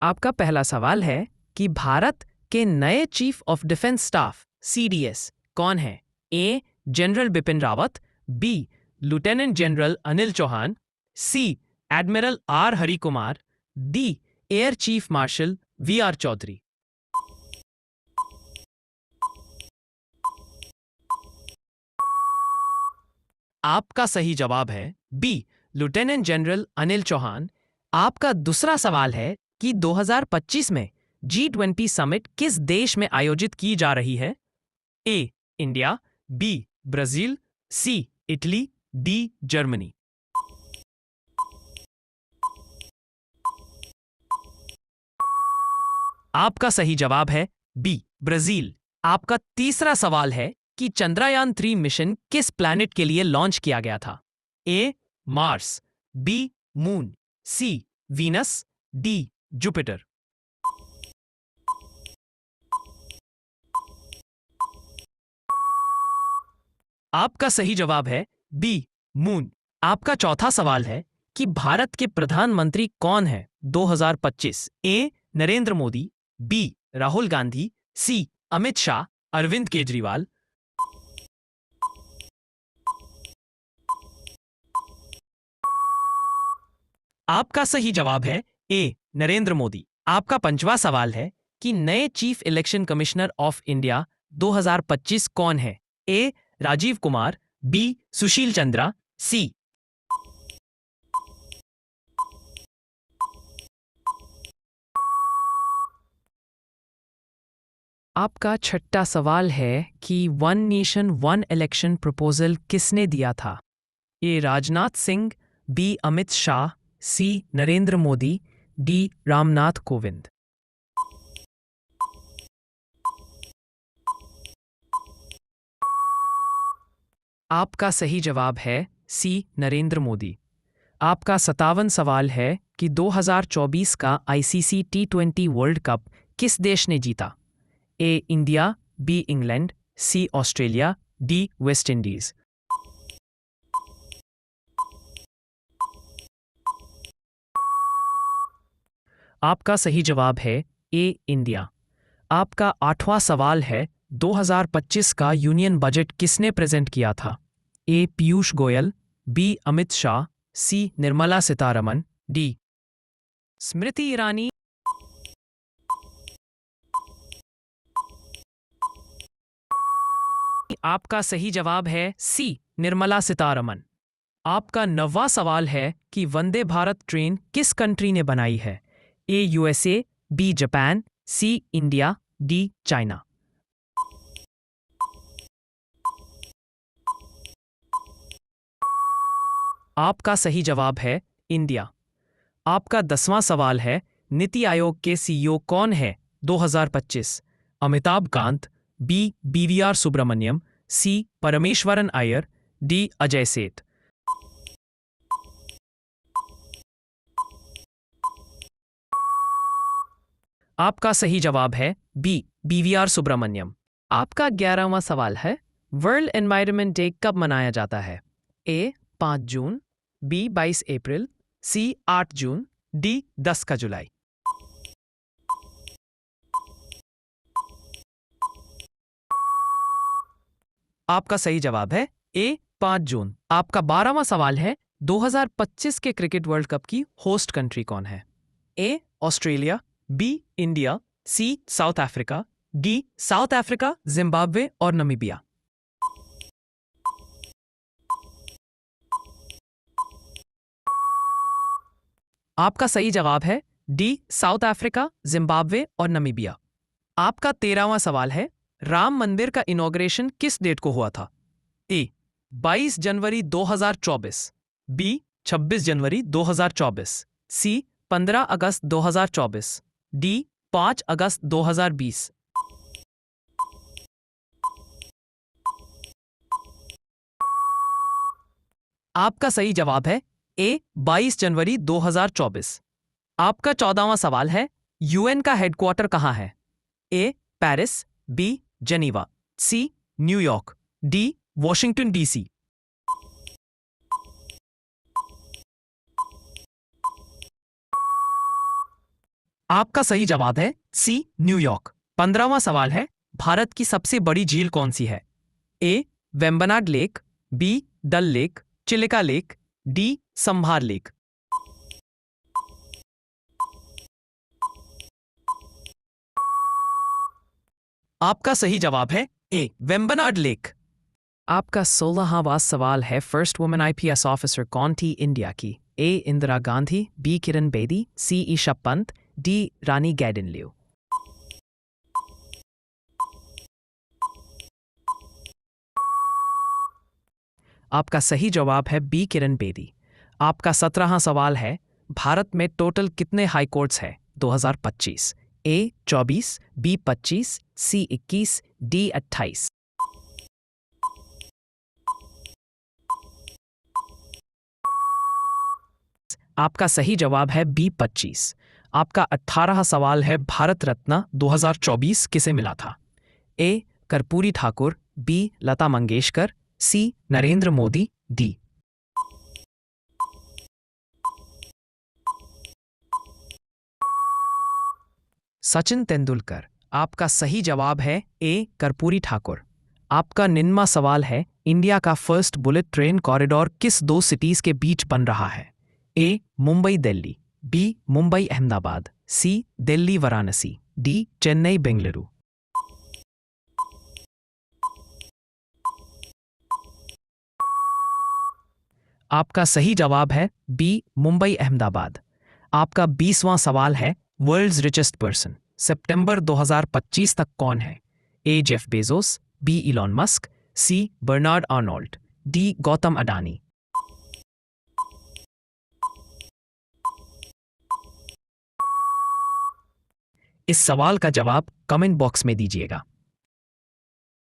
आपका पहला सवाल है कि भारत के नए chief of defence staff CDS कौन है? A. General Bipin Rawat, B. Lieutenant general Anil Chauhan, C. Admiral R Hari Kumar, D. Air chief marshal V R Chaudhari. आपका सही जवाब है B. Lieutenant general Anil Chauhan. आपका दूसरा सवाल है कि 2025 में G20 समिट किस देश में आयोजित की जा रही है? A. India, B. Brazil, C. Italy, D. Germany. आपका सही जवाब है बी. ब्राजील। आपका तीसरा सवाल है कि चंद्रयान 3 मिशन किस प्लैनेट के लिए लॉन्च किया गया था? A. Mars, B. Moon, C. Venus, D. Jupiter. आपका सही जवाब है बी. मून। आपका चौथा सवाल है कि भारत के प्रधानमंत्री कौन है 2025? ए. नरेंद्र मोदी, बी. राहुल गांधी, सी. अमित शाह, अरविंद केजरीवाल। आपका सही जवाब है ए. नरेंद्र मोदी। आपका पंचवा सवाल है कि नए chief election commissioner of India 2025 कौन है? ए. राजीव कुमार, बी. सुशील चंद्रा, सी. आपका छठा सवाल है कि one nation one election proposal किसने दिया था? ए. राजनाथ सिंह, बी. अमित शाह, सी. नरेंद्र मोदी, डी. रामनाथ कोविंद। आपका सही जवाब है सी. नरेंद्र मोदी। आपका 57 सवाल है कि 2024 का आईसीसी T20 वर्ल्ड कप किस देश ने जीता? A. India, B. England, C. Australia, D. West Indies. आपका सही जवाब है ए. इंडिया। आपका आठवां सवाल है 2025 का यूनियन बजट किसने प्रेजेंट किया था? ए. पीयूष गोयल, बी. अमित शाह, सी. निर्मला सीतारमण, डी. स्मृति ईरानी। आपका सही जवाब है सी. निर्मला सीतारमण। आपका 9वां सवाल है कि वंदे भारत ट्रेन किस कंट्री ने बनाई है? A. USA, B. Japan, C. India, D. China. आपका सही जवाब है इंडिया। आपका 10वां सवाल है नीति आयोग के सीईओ कौन है 2025? अमिताभ कांत, बी. बीवीआर सुब्रमण्यम, सी. परमेश्वरन अय्यर, डी. अजय सेठ। आपका सही जवाब है बी. बीवीआर सुब्रमण्यम। आपका 11वां सवाल है वर्ल्ड एनवायरनमेंट डे कब मनाया जाता है? ए. 5 जून, बी. 22 अप्रैल, सी. 8 जून, डी. 10 का जुलाई। आपका सही जवाब है ए. 5 जून। आपका 12वां सवाल है 2025 के क्रिकेट वर्ल्ड कप की होस्ट कंट्री कौन है? A. Australia, B. India, C. South Africa, D. South Africa, Zimbabwe और नमीबिया। आपका सही जवाब है डी. साउथ अफ्रीका, जिम्बाब्वे और नमीबिया। आपका 13वां सवाल है राम मंदिर का इनॉग्रेशन किस डेट को हुआ था? ए. 22 जनवरी 2024, बी. 26 जनवरी 2024, सी. 15 अगस्त 2024, डी. 5 अगस्त 2020। आपका सही जवाब है ए. 22 जनवरी 2024। आपका 14वां सवाल है यूएन का हेडक्वार्टर कहां है? A. Paris, B. Geneva, C. New York, D. Washington DC. आपका सही जवाब है सी न्यूयॉर्क। 15वां सवाल है, भारत की सबसे बड़ी झील कौन सी है? ए वेम्बनाड लेक, बी डल लेक, चिलिका लेक, डी संभार लेक। आपका सही जवाब है ए वेम्बनाड लेक। आपका 16वां सवाल है, फर्स्ट वुमेन आईपीएस ऑफिसर कौन थी इंडिया की? ए इंदिरा गांधी, बी किरण बेदी, सी ईशा पंत, डी रानी गैडिन लियो। आपका सही जवाब है बी किरण बेदी। आपका 17वां सवाल है, भारत में टोटल कितने हाई कोर्ट्स है 2025? ए 24, बी 25, सी 21, डी 28। आपका सही जवाब है बी 25। आपका 18वां सवाल है, भारत रत्न 2024 किसे मिला था? ए कर्पूरी ठाकुर, बी लता मंगेशकर, सी नरेंद्र मोदी, डी। सचिन तेंदुलकर। आपका सही जवाब है ए कर्पूरी ठाकुर। आपका 19वां सवाल है, इंडिया का फर्स्ट बुलेट ट्रेन कॉरिडोर किस दो सिटीज के बीच बन रहा है? ए मुंबई दिल्ली, बी मुंबई अहमदाबाद, सी दिल्ली वाराणसी, डी चेन्नई बेंगलुरु। आपका सही जवाब है बी मुंबई अहमदाबाद। आपका 20वां सवाल है, वर्ल्ड्स रिचेस्ट पर्सन सितंबर 2025 तक कौन है? A Jeff Bezos, B Elon Musk, C Bernard Arnault, D Gautam Adani. इस सवाल का जवाब कमेंट बॉक्स में दीजिएगा।